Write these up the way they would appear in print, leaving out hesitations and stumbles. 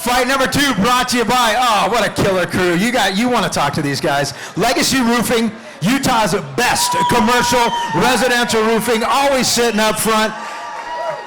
Fight number 2 brought to you by, oh, what a killer crew. You want to talk to these guys. Legacy Roofing, Utah's best commercial residential roofing, always sitting up front.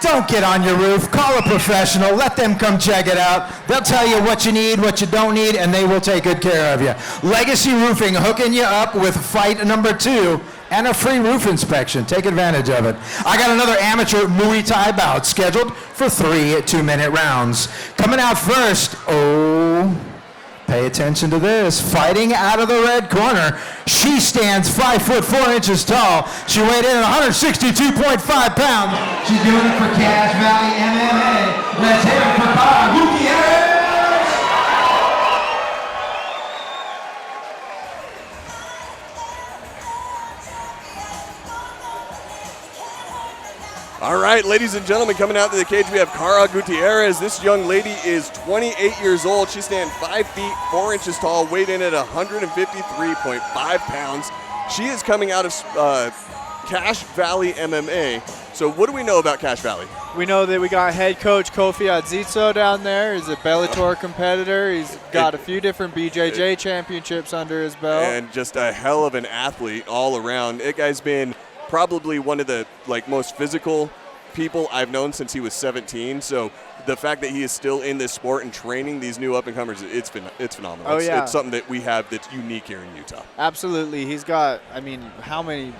Don't get on your roof. Call a professional. Let them come check it out. They'll tell you what you need, what you don't need, and they will take good care of you. Legacy Roofing hooking you up with fight number 2 and a free roof inspection. Take advantage of it. I got another amateur Muay Thai bout scheduled for 3 2-minute rounds. Coming out first, pay attention to this. Fighting out of the red corner, she stands 5 foot 4 inches tall. She weighed in at 162.5 pounds. She's doing it for Cash Valley MMA. Let's hear it for Gutierrez. All right, ladies and gentlemen, coming out to the cage, we have Cara Gutierrez. This young lady is 28 years old. She stands 5 feet 4 inches tall, weighed in at 153.5 pounds. She is coming out of Cash Valley MMA. So what do we know about Cash Valley? We know that we got head coach Kofi Adzizo down there. He's a Bellator competitor. He's got a few different BJJ championships under his belt. And just a hell of an athlete all around. That guy's been probably one of the most physical people I've known since he was 17. So the fact that he is still in this sport and training these new up-and-comers, it's phenomenal. Oh, yeah. It's something that we have that's unique here in Utah. Absolutely. He's got, I mean, how many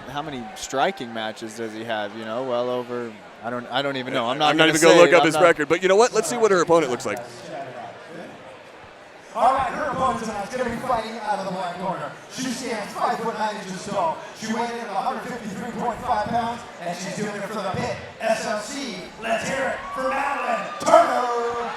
striking matches does he have? You know, well over, I don't even know. I'm not even going to look up his record. But you know what? Let's see what her opponent looks like. All right, her opponent tonight is going to be fighting out of the black corner. She stands 5 foot 9 inches tall. She weighed in at 153.5 pounds, and she's doing it for the pit. SLC, let's hear it for Madeline Turner.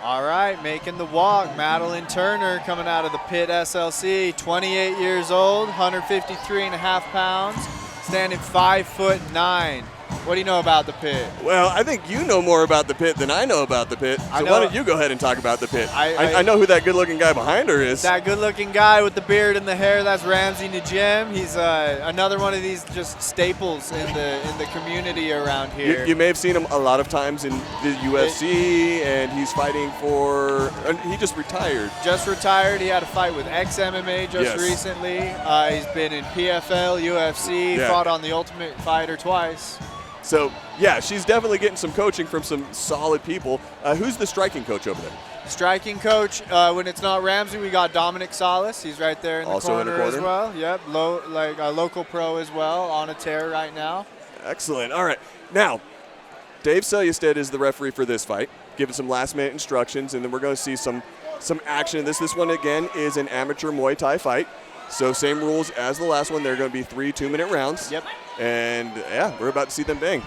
All right, making the walk, Madeline Turner coming out of the pit SLC, 28 years old, 153.5 pounds. Standing 5'9". What do you know about the pit? Well, I think you know more about the pit than I know about the pit. So why don't you go ahead and talk about the pit? I know who that good-looking guy behind her is. That good-looking guy with the beard and the hair, that's Ramsey Najem. He's another one of these just staples in the community around here. You may have seen him a lot of times in the UFC, and he's fighting for he just retired. Just retired. He had a fight with ex-MMA just recently. He's been in PFL, UFC, fought on The Ultimate Fighter twice. So, yeah, she's definitely getting some coaching from some solid people. Who's the striking coach over there? Striking coach, when it's not Ramsey, we got Dominic Salas. He's right there in the corner as well. Yep, a local pro as well, on a tear right now. Excellent. All right. Now, Dave Seljestad is the referee for this fight, giving some last-minute instructions, and then we're going to see some action in this. This one, again, is an amateur Muay Thai fight. So same rules as the last one. They're going to be 3 2-minute rounds. Yep. And, yeah, we're about to see them bang.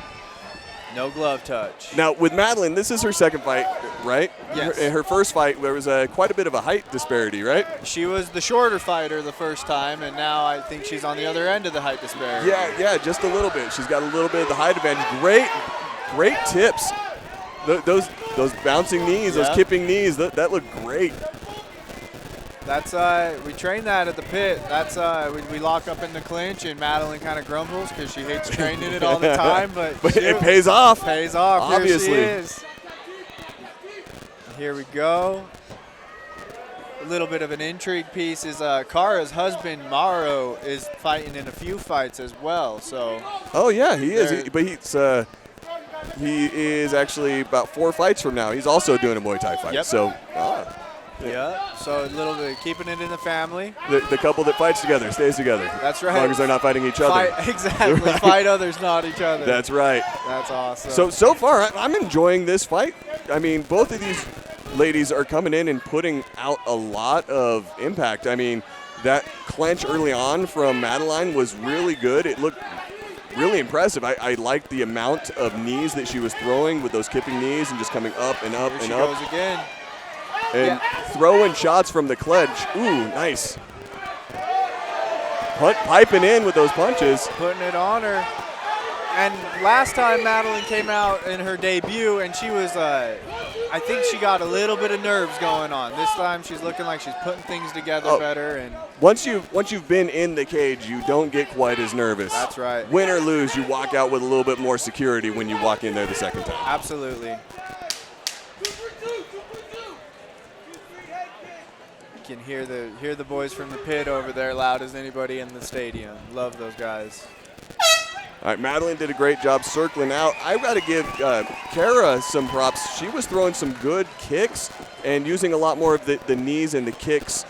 No glove touch. Now, with Madeline, this is her second fight, right? Yes. In her first fight, there was quite a bit of a height disparity, right? She was the shorter fighter the first time, and now I think she's on the other end of the height disparity. Yeah, just a little bit. She's got a little bit of the height advantage. Great tips. Those bouncing knees, those kipping knees, that looked great. That's we train that at the pit. That's we lock up in the clinch, and Madeline kind of grumbles because she hates training it all the time, but it pays off. Pays off. Obviously. Here she is. Here we go. A little bit of an intrigue piece is Cara's husband Mauro is fighting in a few fights as well. So. Oh yeah, he is. He is actually about 4 fights from now. He's also doing a Muay Thai fight. Yep. So. Yeah, so a little bit keeping it in the family. The couple that fights together stays together. That's right. As long as they're not fighting each other. Exactly. Fight others, not each other. That's right. That's awesome. So far, I'm enjoying this fight. I mean, both of these ladies are coming in and putting out a lot of impact. I mean, that clench early on from Madeline was really good. It looked really impressive. I liked the amount of knees that she was throwing with those kipping knees and just coming up and up and up. Here she goes again. And throwing shots from the clinch. Ooh, nice. Piping in with those punches. Putting it on her. And last time Madeline came out in her debut, and she was I think she got a little bit of nerves going on. This time she's looking like she's putting things together better. And once you've been in the cage, you don't get quite as nervous. That's right. Win or lose, you walk out with a little bit more security when you walk in there the second time. Absolutely. You can hear the boys from the pit over there loud as anybody in the stadium. Love those guys. All right, Madeline did a great job circling out. I've got to give Kara some props. She was throwing some good kicks and using a lot more of the knees and the kicks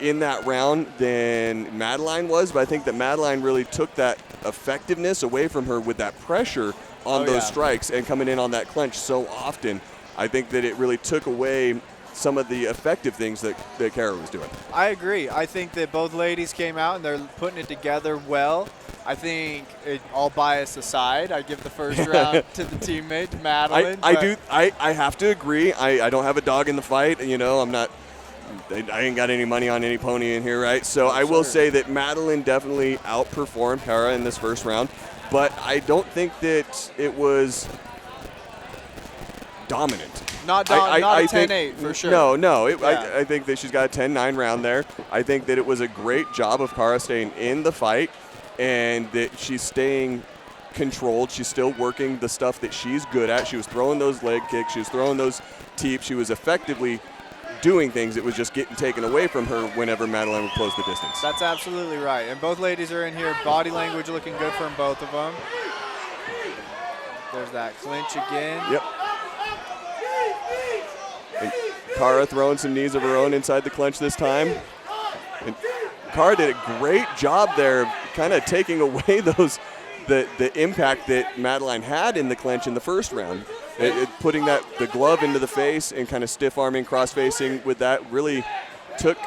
in that round than Madeline was. But I think that Madeline really took that effectiveness away from her with that pressure on those strikes and coming in on that clinch so often. I think that it really took away some of the effective things that Kara was doing. I agree. I think that both ladies came out and they're putting it together well. I think, all bias aside, I give the first round to the teammate, Madeline. I have to agree. I don't have a dog in the fight. You know, I ain't got any money on any pony in here, right? So I will say that Madeline definitely outperformed Kara in this first round, but I don't think that it was dominant. Not a 10-8 for sure. No. I think that she's got a 10-9 round there. I think that it was a great job of Kara staying in the fight and that she's staying controlled. She's still working the stuff that she's good at. She was throwing those leg kicks. She was throwing those teeps. She was effectively doing things. It was just getting taken away from her whenever Madeline would close the distance. That's absolutely right. And both ladies are in here. Body language looking good from both of them. There's that clinch again. Yep. And Kara throwing some knees of her own inside the clinch this time. And Kara did a great job there, kind of taking away the impact that Madeline had in the clinch in the first round. Putting the glove into the face and kind of stiff arming, cross facing with that really took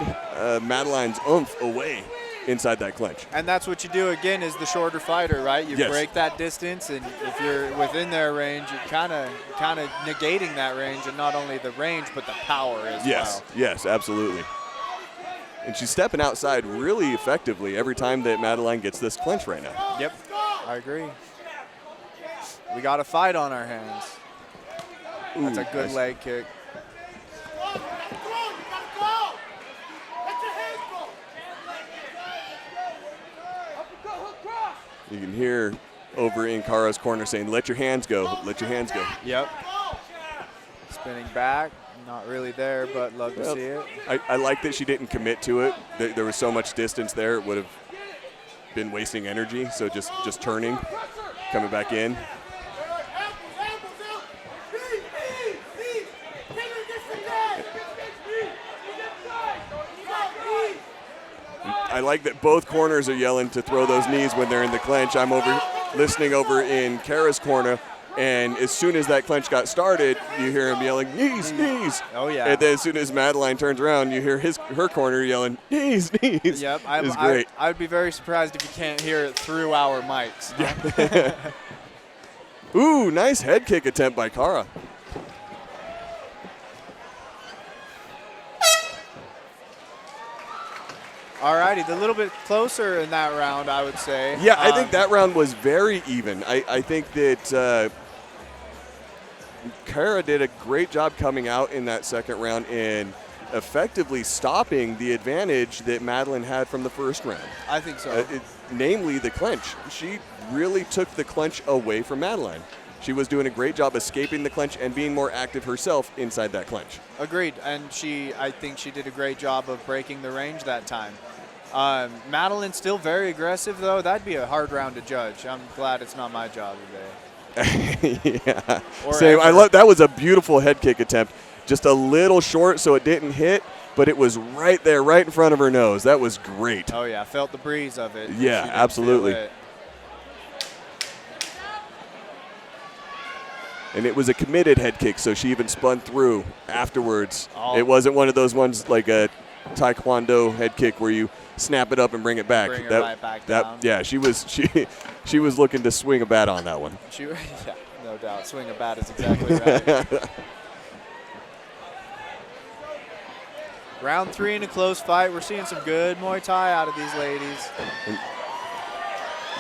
Madeline's oomph away inside that clinch. And that's what you do again as the shorter fighter, right? You break that distance, and if you're within their range, you're kind of negating that range, and not only the range but the power as well. Yes, absolutely. And she's stepping outside really effectively every time that Madeline gets this clinch right now. Yep, I agree. We got a fight on our hands. That's a good leg kick. You can hear over in Kara's corner saying, "Let your hands go, let your hands go." Yep. Spinning back. Not really there, but love to see it. I like that she didn't commit to it. There was so much distance there, it would have been wasting energy. So just turning, coming back in. I like that both corners are yelling to throw those knees when they're in the clinch. I'm listening over in Kara's corner. And as soon as that clinch got started, you hear him yelling, "Knees, knees!" Oh yeah. And then as soon as Madeline turns around, you hear her corner yelling, "Knees, knees!" Yep. It's great. I would be very surprised if you can't hear it through our mics. Yeah. Ooh, nice head kick attempt by Kara. Alrighty, a little bit closer in that round, I would say. Yeah, I think that round was very even. I think that Kara did a great job coming out in that second round and effectively stopping the advantage that Madeline had from the first round. I think so. Namely the clinch. She really took the clinch away from Madeline. She was doing a great job escaping the clinch and being more active herself inside that clinch. Agreed, and I think she did a great job of breaking the range that time. Madeline's still very aggressive, though. That'd be a hard round to judge. I'm glad it's not my job today. Yeah. Same. I love that. Was a beautiful head kick attempt. Just a little short, so it didn't hit, but it was right there, right in front of her nose. That was great. Oh yeah, felt the breeze of it. Yeah, absolutely. And it was a committed head kick, so she even spun through afterwards. Oh. It wasn't one of those ones like a Taekwondo head kick where you snap it up and bring it back. Bring her right back down. Yeah, she was looking to swing a bat on that one. Yeah, no doubt. Swing a bat is exactly right. Round 3 in a close fight. We're seeing some good Muay Thai out of these ladies. And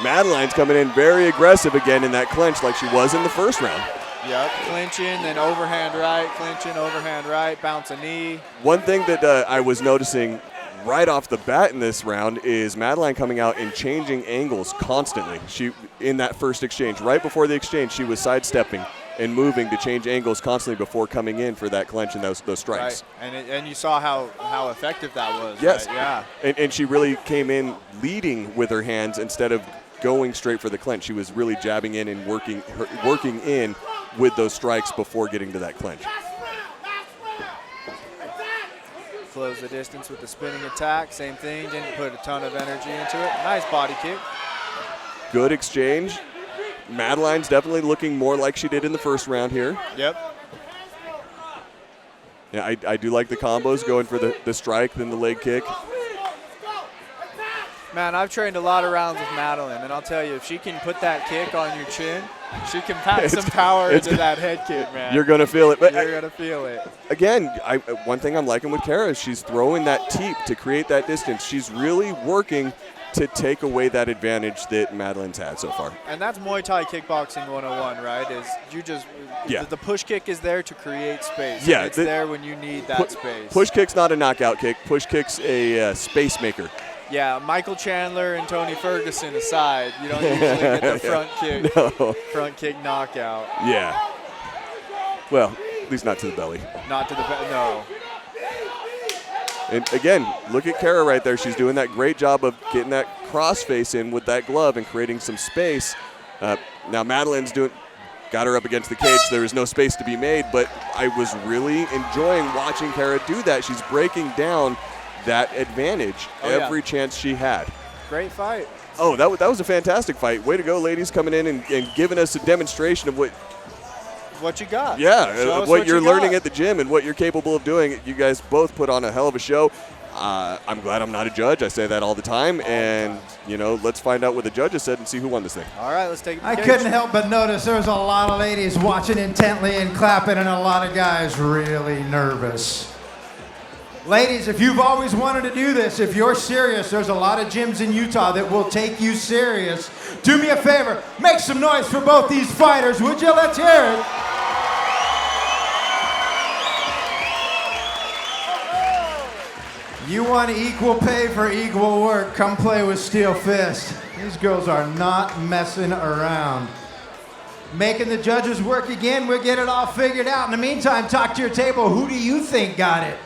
Madeline's coming in very aggressive again in that clinch like she was in the first round. Yep, clinching, then overhand right, clinching, overhand right, bounce a knee. One thing that I was noticing right off the bat in this round is Madeline coming out and changing angles constantly. She, in that first exchange, right before the exchange, she was sidestepping and moving to change angles constantly before coming in for that clinch and those strikes. Right, and you saw how effective that was. Yes. Right? Yeah. And she really came in leading with her hands instead of going straight for the clinch. She was really jabbing in and working in with those strikes before getting to that clinch. Close the distance with the spinning attack. Same thing, didn't put a ton of energy into it. Nice body kick. Good exchange. Madeline's definitely looking more like she did in the first round here. Yep. Yeah, I do like the combos, going for the strike, then the leg kick. Man, I've trained a lot of rounds with Madeline, and I'll tell you, if she can put that kick on your chin, she can pack some power into that head kick, man. You're going to feel it. But you're going to feel it. Again, one thing I'm liking with Kara is she's throwing that teep to create that distance. She's really working to take away that advantage that Madeline's had so far. And that's Muay Thai kickboxing 101, right? Is you just the push kick is there to create space. Yeah, it's there when you need that space. Push kick's not a knockout kick. Push kick's a space maker. Yeah, Michael Chandler and Tony Ferguson aside, you don't usually get the front kick, front kick knockout. Yeah. Well, at least not to the belly. Not to the belly, no. And again, look at Kara right there. She's doing that great job of getting that crossface in with that glove and creating some space. Now Madeline's got her up against the cage. There was no space to be made, but I was really enjoying watching Kara do that. She's breaking down that advantage every chance she had. Great fight. Oh, that was a fantastic fight. Way to go, ladies, coming in and giving us a demonstration of what you got. Yeah, what you're learning at the gym and what you're capable of doing. You guys both put on a hell of a show. I'm glad I'm not a judge. I say that all the time. And, let's find out what the judges said and see who won this thing. All right, let's take it to I couldn't help but notice there was a lot of ladies watching intently and clapping and a lot of guys really nervous. Ladies, if you've always wanted to do this, if you're serious, there's a lot of gyms in Utah that will take you serious. Do me a favor, make some noise for both these fighters, would you? Let's hear it. You want equal pay for equal work, come play with SteelFist. These girls are not messing around. Making the judges work again, we'll get it all figured out. In the meantime, talk to your table. Who do you think got it?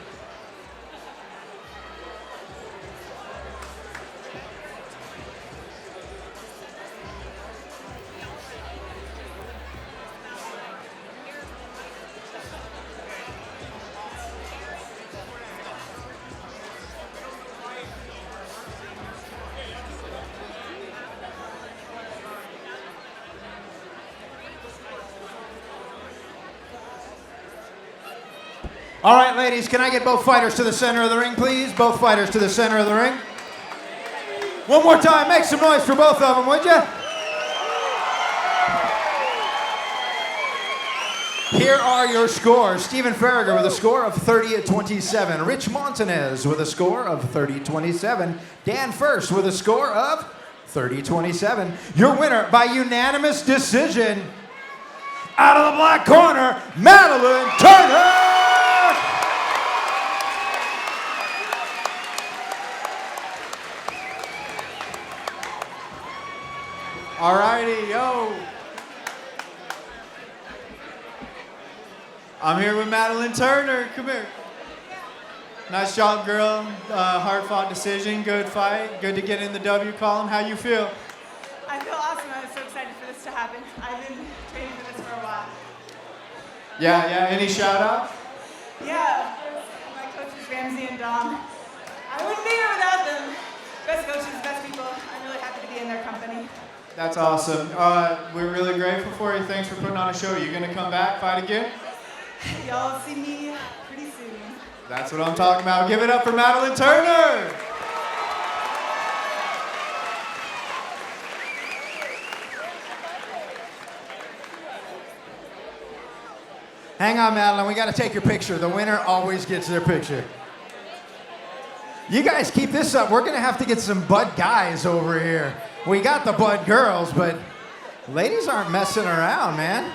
All right, ladies, can I get both fighters to the center of the ring, please? Both fighters to the center of the ring. One more time, make some noise for both of them, would you? Here are your scores. Stephen Farragher with a score of 30-27. Rich Montanez with a score of 30-27. Dan First with a score of 30-27. Your winner by unanimous decision, out of the black corner, Madeline Turner! All righty, yo. I'm here with Madeline Turner. Come here. Nice job, girl. Hard-fought decision. Good fight. Good to get in the W column. How you feel? I feel awesome. I'm so excited for this to happen. I've been training for this for a while. Yeah. Any shout-out? Yeah, my coaches, Ramsey and Dom. I wouldn't be here without them. Best coaches, best people. I'm really happy to be in their company. That's awesome. We're really grateful for you. Thanks for putting on a show. You gonna come back, fight again? Y'all see me pretty soon. That's what I'm talking about. Give it up for Madeline Turner. Hang on, Madeline. We got to take your picture. The winner always gets their picture. You guys keep this up. We're going to have to get some Bud guys over here. We got the Bud girls, but ladies aren't messing around, man.